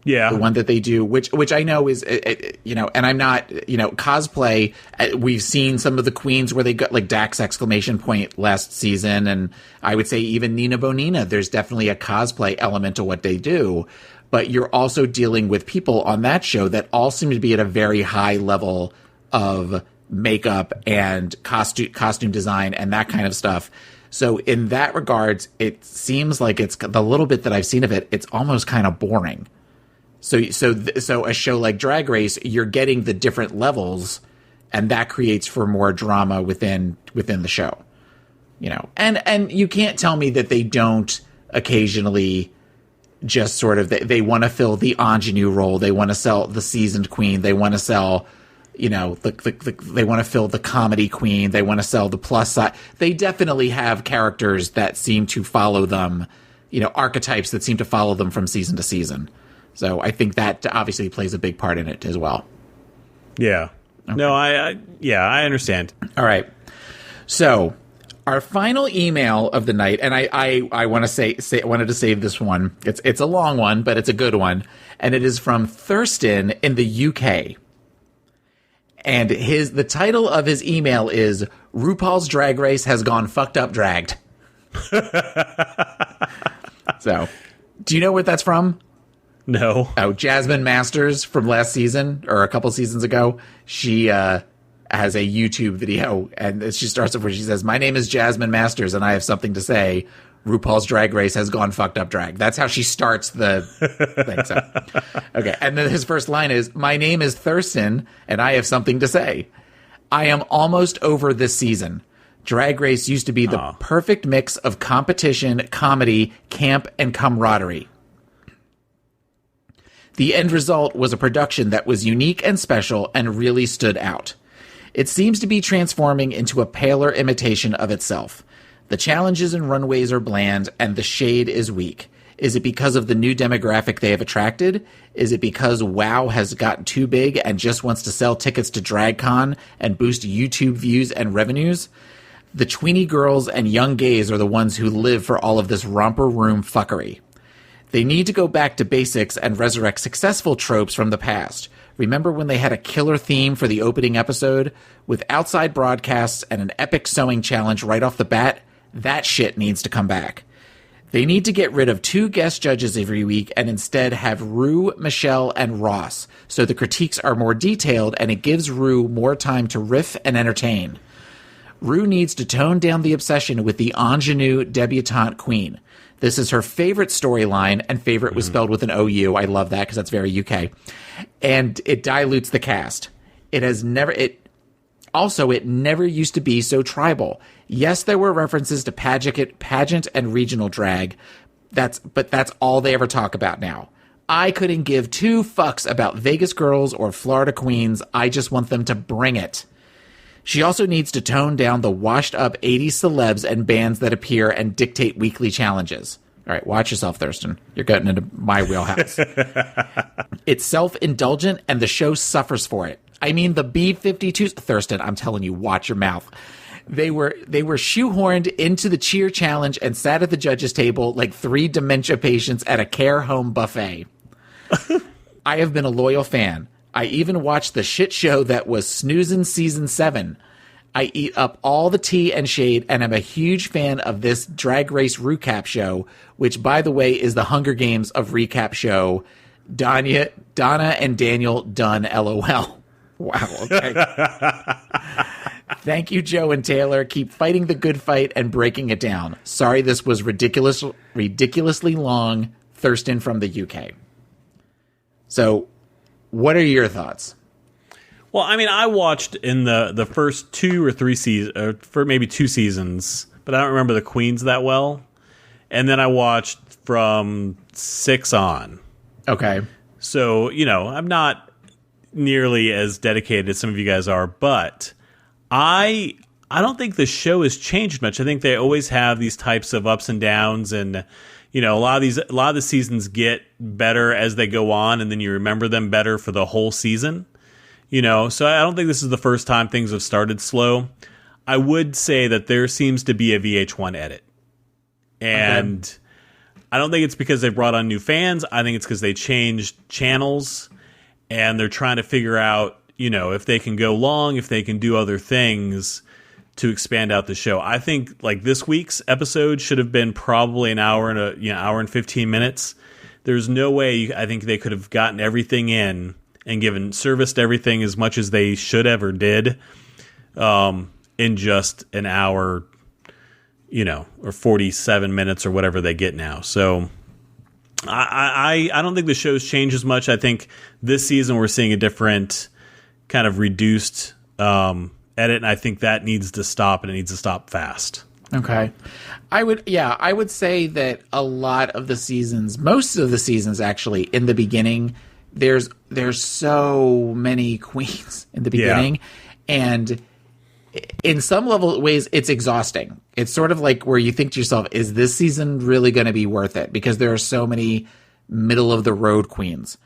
Yeah. The one that they do, which I know is, and I'm not, cosplay. We've seen some of the queens where they got like Dax ! Last season. And I would say even Nina Bonina, there's definitely a cosplay element to what they do. But you're also dealing with people on that show that all seem to be at a very high level of makeup and costume design and that kind of stuff. So in that regards, it seems like it's the little bit that I've seen of it, it's almost kind of boring. So a show like Drag Race, you're getting the different levels, and that creates for more drama within the show. And you can't tell me that they don't occasionally just sort of, they want to fill the ingenue role. They want to sell the seasoned queen. They want to sell, they want to fill the comedy queen. They want to sell the plus side. They definitely have characters that seem to follow them, archetypes that seem to follow them from season to season. So I think that obviously plays a big part in it as well. Yeah. Okay. No, I understand. All right. So our final email of the night, and I want to wanted to save this one. It's a long one, but it's a good one, and it is from Thurston in the UK. And the title of his email is RuPaul's Drag Race has gone fucked up dragged. So, do you know what that's from? No. Oh, Jasmine Masters from last season, or a couple seasons ago. She has a YouTube video, and she starts off where she says, "My name is Jasmine Masters, and I have something to say. RuPaul's Drag Race has gone fucked up drag." That's how she starts the thing. So, okay, and then his first line is, "My name is Thurston, and I have something to say. I am almost over this season. Drag Race used to be the perfect mix of competition, comedy, camp, and camaraderie. The end result was a production that was unique and special and really stood out. It seems to be transforming into a paler imitation of itself. The challenges and runways are bland, and the shade is weak. Is it because of the new demographic they have attracted? Is it because WoW has gotten too big and just wants to sell tickets to DragCon and boost YouTube views and revenues? The tweeny girls and young gays are the ones who live for all of this romper room fuckery. They need to go back to basics and resurrect successful tropes from the past. Remember when they had a killer theme for the opening episode? With outside broadcasts and an epic sewing challenge right off the bat? That shit needs to come back. They need to get rid of 2 guest judges every week and instead have Rue, Michelle, and Ross, so the critiques are more detailed and it gives Rue more time to riff and entertain. Rue needs to tone down the obsession with the ingenue debutante queen. This is her favorite storyline, and favorite was spelled with an OU. I love that because that's very UK. And it dilutes the cast. It never used to be so tribal. Yes, there were references to pageant and regional drag. But that's all they ever talk about now. I couldn't give 2 fucks about Vegas girls or Florida queens. I just want them to bring it. She also needs to tone down the washed-up 80s celebs and bands that appear and dictate weekly challenges. All right, watch yourself, Thurston. You're getting into my wheelhouse. It's self-indulgent, and the show suffers for it. I mean, the B-52s... Thurston, I'm telling you, watch your mouth. They were shoehorned into the cheer challenge and sat at the judges' table like 3 dementia patients at a care home buffet. I have been a loyal fan. I even watched the shit show that was Snoozin' Season 7. I eat up all the tea and shade, and I'm a huge fan of this Drag Race recap show, which, by the way, is the Hunger Games of recap show. Donna and Daniel Dunn, LOL. Wow, okay. Thank you, Joe and Taylor. Keep fighting the good fight and breaking it down. Sorry this was ridiculously long. Thurston from the UK. So... what are your thoughts? Well, I mean, I watched in the first 2 or 3 seasons, or for maybe 2 seasons, but I don't remember the queens that well. And then I watched from 6 on. Okay. So, I'm not nearly as dedicated as some of you guys are, but I don't think the show has changed much. I think they always have these types of ups and downs, and a lot of the seasons get better as they go on, and then you remember them better for the whole season. So I don't think this is the first time things have started slow. I would say that there seems to be a VH1 edit. And okay. I don't think it's because they brought on new fans. I think it's because they changed channels, and they're trying to figure out, if they can go long, if they can do other things to expand out the show. I think like this week's episode should have been probably an hour and 15 minutes. There's no way I think they could have gotten everything in and serviced everything as much as they should have or did in just an hour, or 47 minutes or whatever they get now. So I don't think the show's changed as much. I think this season we're seeing a different kind of reduced edit, and I think that needs to stop, and it needs to stop fast. Okay. I would say that a lot of the seasons, most of the seasons actually, in the beginning, there's so many queens in the beginning, and in some ways it's exhausting. It's sort of like where you think to yourself, is this season really going to be worth it? Because there are so many middle of the road queens.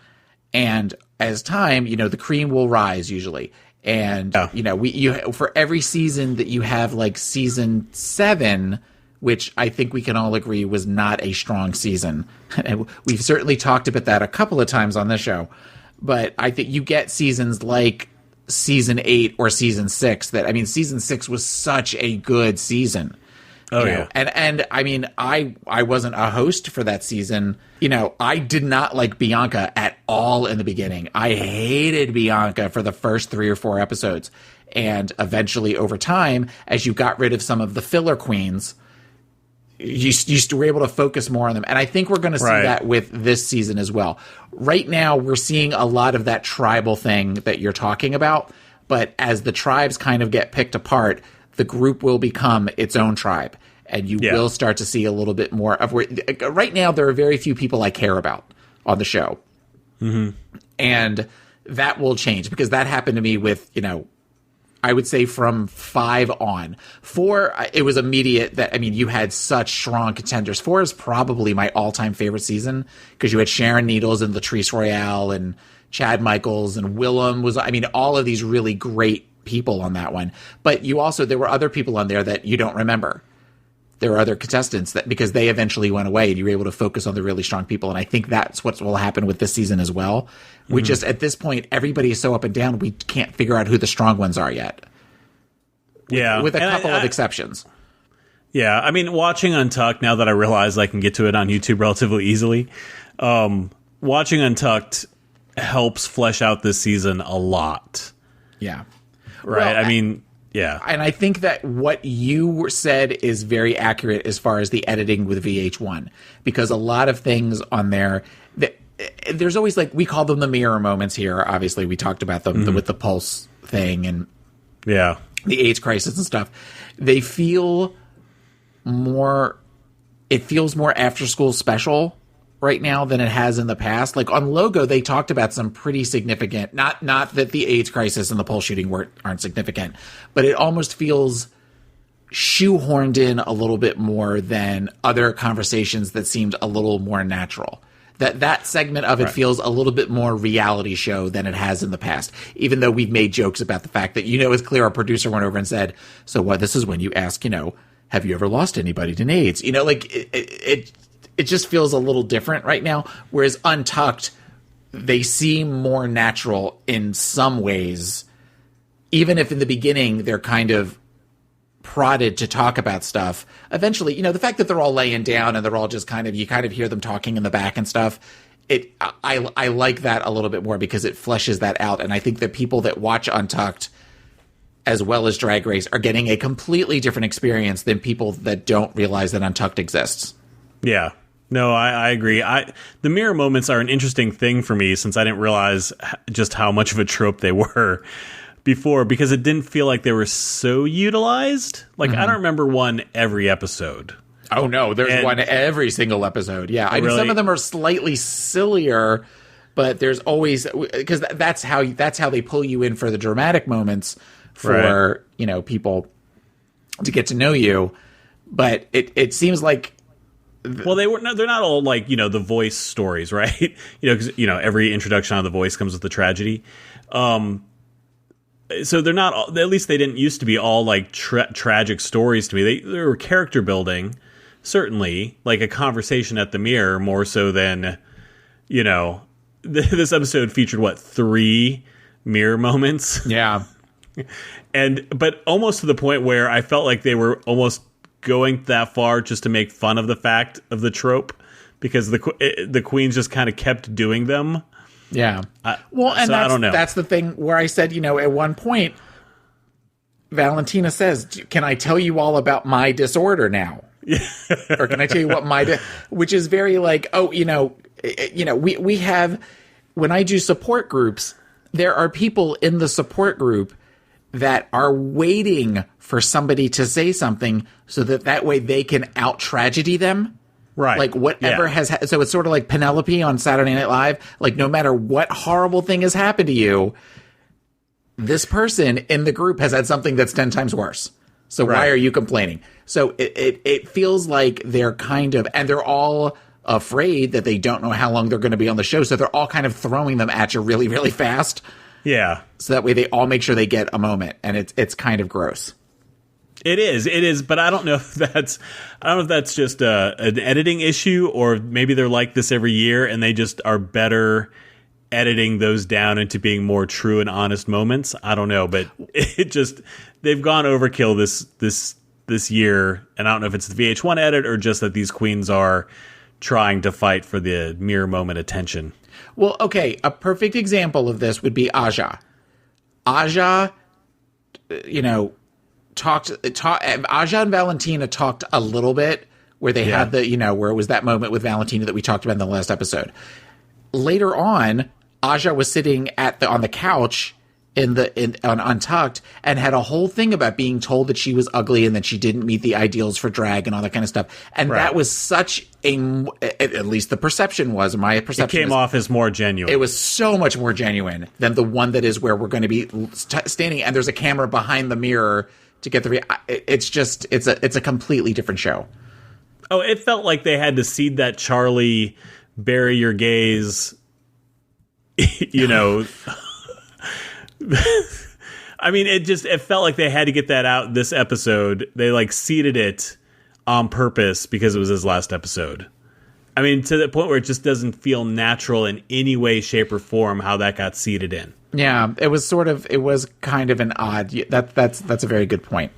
And as time, the cream will rise usually. And, for every season that you have, like season 7, which I think we can all agree was not a strong season. And we've certainly talked about that a couple of times on the show. But I think you get seasons like season 8 or season 6 season 6 was such a good season. Oh, yeah. And I mean, I wasn't a host for that season. I did not like Bianca at all in the beginning. I hated Bianca for the first 3 or 4 episodes. And eventually, over time, as you got rid of some of the filler queens, you were able to focus more on them. And I think we're going to see that with this season as well. Right now, we're seeing a lot of that tribal thing that you're talking about. But as the tribes kind of get picked apart, the group will become its own tribe. And you will start to see a little bit more of where... Right now, there are very few people I care about on the show. Mm-hmm. And that will change, because that happened to me with, I would say from 5 on. 4, it was immediate that, I mean, you had such strong contenders. 4 is probably my all-time favorite season because you had Sharon Needles and Latrice Royale and Chad Michaels and Willem was, I mean, all of these really great people on that one. But there were other people on there that you don't remember. There were other contestants that, because they eventually went away and you were able to focus on the really strong people. And I think that's what will happen with this season as well. We just, at this point, everybody is so up and down, we can't figure out who the strong ones are yet. Yeah. With a couple of exceptions. Yeah. I mean, watching Untucked, now that I realize I can get to it on YouTube relatively easily, watching Untucked helps flesh out this season a lot. Yeah. Right. Well, I mean, yeah. And I think that what you said is very accurate as far as the editing with VH1, because a lot of things on there, there's always, like, we call them the mirror moments here. Obviously, we talked about them with the Pulse thing and yeah, the AIDS crisis and stuff. They feel more, it feels more after school special right now than it has in the past. Like on Logo, they talked about some pretty significant, not that the AIDS crisis and the Pulse shooting aren't significant, but it almost feels shoehorned in a little bit more than other conversations that seemed a little more natural. That segment of it feels a little bit more reality show than it has in the past, even though we've made jokes about the fact that, it's clear our producer went over and said, so what, this is when you ask, have you ever lost anybody to AIDS? Like it just feels a little different right now. Whereas Untucked, they seem more natural in some ways, even if in the beginning they're kind of prodded to talk about stuff. Eventually, the fact that they're all laying down and they're all just you kind of hear them talking in the back and stuff. I like that a little bit more because it fleshes that out. And I think that people that watch Untucked as well as Drag Race are getting a completely different experience than people that don't realize that Untucked exists. Yeah. No, I agree. The mirror moments are an interesting thing for me since I didn't realize just how much of a trope they were before, because it didn't feel like they were so utilized. Like, I don't remember one every episode. Oh, no, there's one every single episode. Yeah, I mean, some of them are slightly sillier, but there's always, because that's how they pull you in for the dramatic moments for, people to get to know you. But it seems like, well, they're not all like, The Voice stories, right? Because, every introduction on The Voice comes with a tragedy. So they're not, at least they didn't used to be all like tragic stories to me. They were character building, certainly, like a conversation at the mirror, more so than, this episode featured 3 mirror moments. Yeah. But almost to the point where I felt like they were almost going that far just to make fun of the fact of the trope, because the queens just kind of kept doing them. Yeah. Well, and I don't know. That's the thing where I said, at one point, Valentina says, can I tell you all about my disorder now? Or can I tell you what which is very like, we have, when I do support groups, there are people in the support group that are waiting for somebody to say something so that way they can out-tragedy them. Right. Like whatever so it's sort of like Penelope on Saturday Night Live. Like no matter what horrible thing has happened to you, this person in the group has had something that's 10 times worse. So why are you complaining? So it feels like they're kind of, and they're all afraid that they don't know how long they're going to be on the show. So they're all kind of throwing them at you really, really fast. Yeah. So that way they all make sure they get a moment, and it's kind of gross. It is, but I don't know if that's just an editing issue, or maybe they're like this every year and they just are better editing those down into being more true and honest moments. I don't know, but they've gone overkill this year, and I don't know if it's the VH1 edit or just that these queens are trying to fight for the mirror moment attention. Well, okay, a perfect example of this would be Aja. Aja, Aja and Valentina talked a little bit where they had where it was that moment with Valentina that we talked about in the last episode. Later on, Aja was sitting on the couch on Untucked and had a whole thing about being told that she was ugly and that she didn't meet the ideals for drag and all that kind of stuff. And that was such at least the perception was, my perception it came off as more genuine. It was so much more genuine than the one that is where we're going to be standing and there's a camera behind the mirror to get it's a completely different show. Oh, it felt like they had to seed that Charlie bury your gaze, you know. I mean, it felt like they had to get that out this episode. They like seeded it on purpose because it was his last episode. I mean, to the point where it just doesn't feel natural in any way, shape, or form how that got seeded in. Yeah, it was kind of an odd. That's a very good point.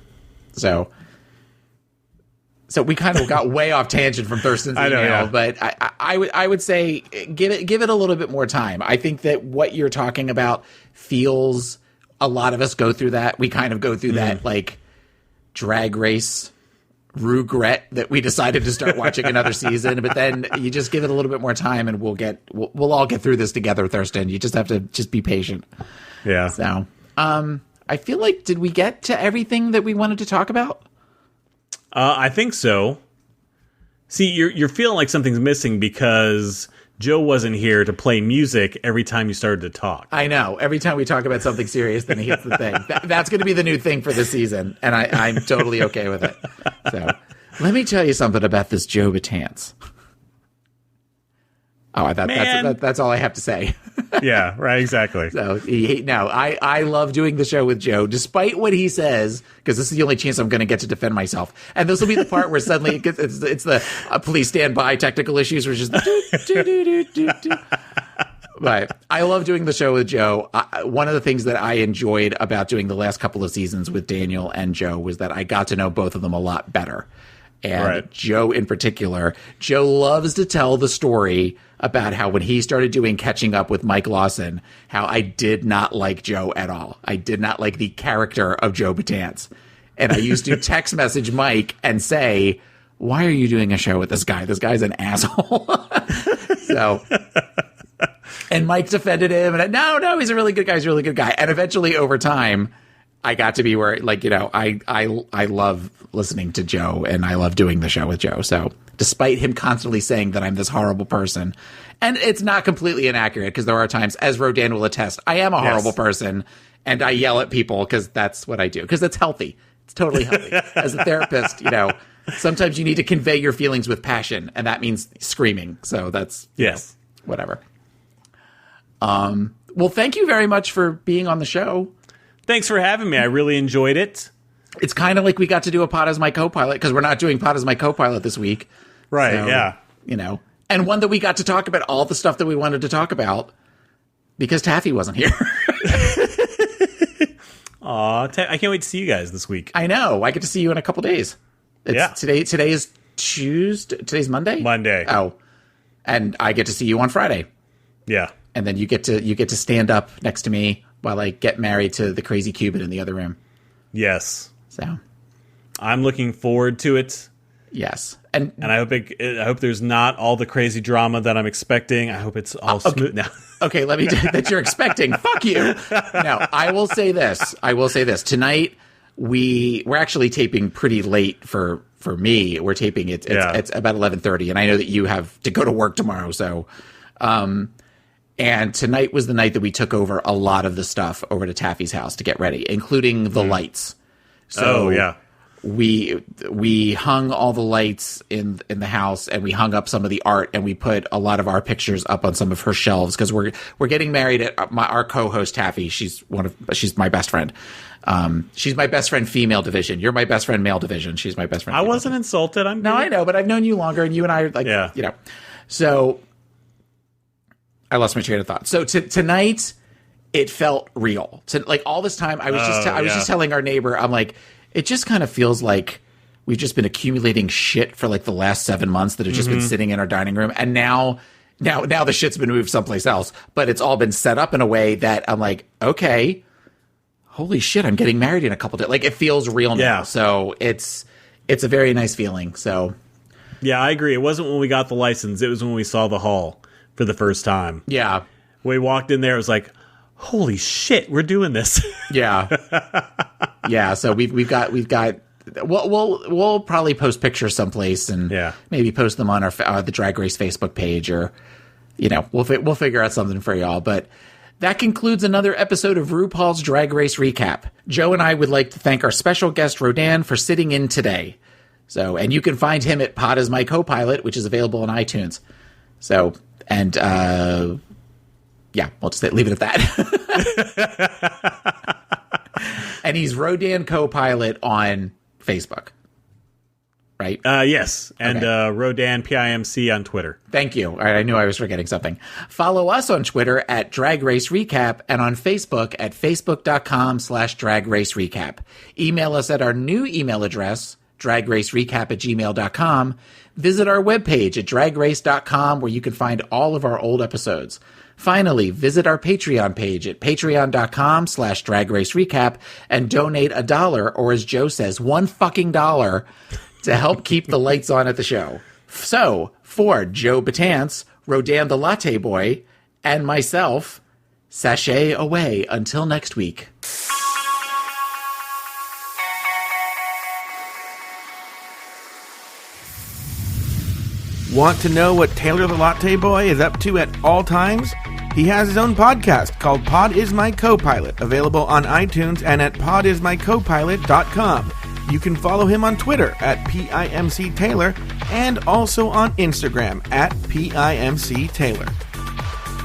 So we kind of got way off tangent from Thurston's email, but I would say give it a little bit more time. I think that what you're talking about feels, a lot of us go through that. We kind of go through that like Drag Race regret that we decided to start watching another season, but then you just give it a little bit more time and we'll all get through this together, Thurston. You just have to be patient. Yeah. So, I feel like, did we get to everything that we wanted to talk about? I think so. See, you're feeling like something's missing because Joe wasn't here to play music every time you started to talk. I know. Every time we talk about something serious, then he hits the thing. That's going to be the new thing for this season, and I'm totally okay with it. So, let me tell you something about this Joe Batance. Oh, that's all I have to say. Yeah, right, exactly. So I love doing the show with Joe, despite what he says, because this is the only chance I'm going to get to defend myself. And this will be the part where suddenly it's the police stand by technical issues, which is But I love doing the show with Joe. One of the things that I enjoyed about doing the last couple of seasons with Daniel and Joe was that I got to know both of them a lot better. And right. Joe in particular, Joe loves to tell the story about how when he started doing Catching Up with Mike Lawson, how I did not like Joe at all. I did not like the character of Joe Batance. And I used to text message Mike and say, why are you doing a show with this guy? This guy's an asshole. So, and Mike defended him. And no, he's a really good guy. He's a really good guy. And eventually over time, I got to be where, like, you know, I love listening to Joe and I love doing the show with Joe. So despite him constantly saying that I'm this horrible person, and it's not completely inaccurate because there are times, as Rodan will attest, I am a horrible person and I yell at people because that's what I do, because it's healthy. It's totally healthy. As a therapist, you know, sometimes you need to convey your feelings with passion, and that means screaming. So that's, yes, whatever. Well, thank you very much for being on the show. Thanks for having me. I really enjoyed it. It's kind of like we got to do a Pod as my co-pilot, because we're not doing Pod as my co-pilot this week. Right, so, yeah. You know, and one that we got to talk about all the stuff that we wanted to talk about because Taffy wasn't here. Aw, I can't wait to see you guys this week. I know. I get to see you in a couple days. Today is Tuesday. Today's Monday? Monday. Oh. And I get to see you on Friday. Yeah. And then you get to stand up next to me while I get married to the crazy Cuban in the other room. Yes. So I'm looking forward to it. Yes. And I hope there's not all the crazy drama that I'm expecting. I hope it's all smooth now. Okay, let me that you're expecting. Fuck you. No, I will say this. Tonight we're actually taping pretty late for me. We're taping it's about 11:30, and I know that you have to go to work tomorrow, so and tonight was the night that we took over a lot of the stuff over to Taffy's house to get ready, including the lights. So we hung all the lights in the house, and we hung up some of the art, and we put a lot of our pictures up on some of her shelves, because we're getting married at our co-host Taffy. She's my best friend. She's my best friend female division. You're my best friend male division. She's my best friend. I wasn't insulted. I know, but I've known you longer, and you and I are like, you know. So I lost my train of thought. So tonight, it felt real. Like all this time, I was just telling our neighbor, I'm like, it just kind of feels like we've just been accumulating shit for like the last 7 months that have just been sitting in our dining room, and now the shit's been moved someplace else, but it's all been set up in a way that I'm like, okay, holy shit, I'm getting married in a couple days. Like, it feels real now. Yeah. So it's a very nice feeling. So yeah, I agree. It wasn't when we got the license. It was when we saw the hall for the first time. Yeah. We walked in there. It was like, holy shit, we're doing this. Yeah. Yeah. So we've got, we'll probably post pictures someplace and maybe post them on our, the Drag Race Facebook page, or, we'll figure out something for y'all. But that concludes another episode of RuPaul's Drag Race Recap. Joe and I would like to thank our special guest, Rodan, for sitting in today. So, and you can find him at Pod Is My Co-Pilot, which is available on iTunes. So, and, yeah, we'll just leave it at that. And he's Rodan Co-Pilot on Facebook. Right? Yes. And Okay. Rodan PIMC on Twitter. Thank you. All right, I knew I was forgetting something. Follow us on Twitter at Drag Race Recap and on Facebook at facebook.com/Drag Race Recap. Email us at our new email address, dragracerecap@gmail.com. Visit our webpage at dragrace.com, where you can find all of our old episodes. Finally, visit our Patreon page at patreon.com/Drag Race Recap and donate $1, or as Joe says, $1 to help keep the lights on at the show. So, for Joe Batance, Rodan the Latte Boy, and myself, sashay away until next week. Want to know what Taylor the Latte Boy is up to at all times? He has his own podcast called Pod Is My Co-Pilot, available on iTunes and at podismycopilot.com. You can follow him on Twitter at PIMC Taylor and also on Instagram at PIMC Taylor.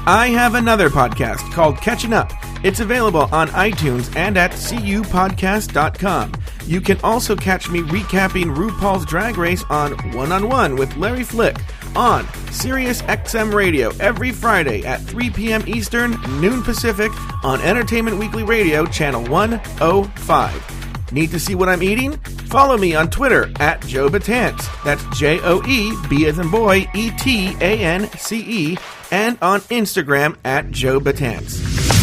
I have another podcast called Catching Up. It's available on iTunes and at cupodcast.com. You can also catch me recapping RuPaul's Drag Race on One-on-One with Larry Flick on Sirius XM Radio every Friday at 3 p.m. Eastern, noon Pacific on Entertainment Weekly Radio, channel 105. Need to see what I'm eating? Follow me on Twitter at Joe Batance. That's Joe as in boy, ETANCE, and on Instagram at Joe Batance.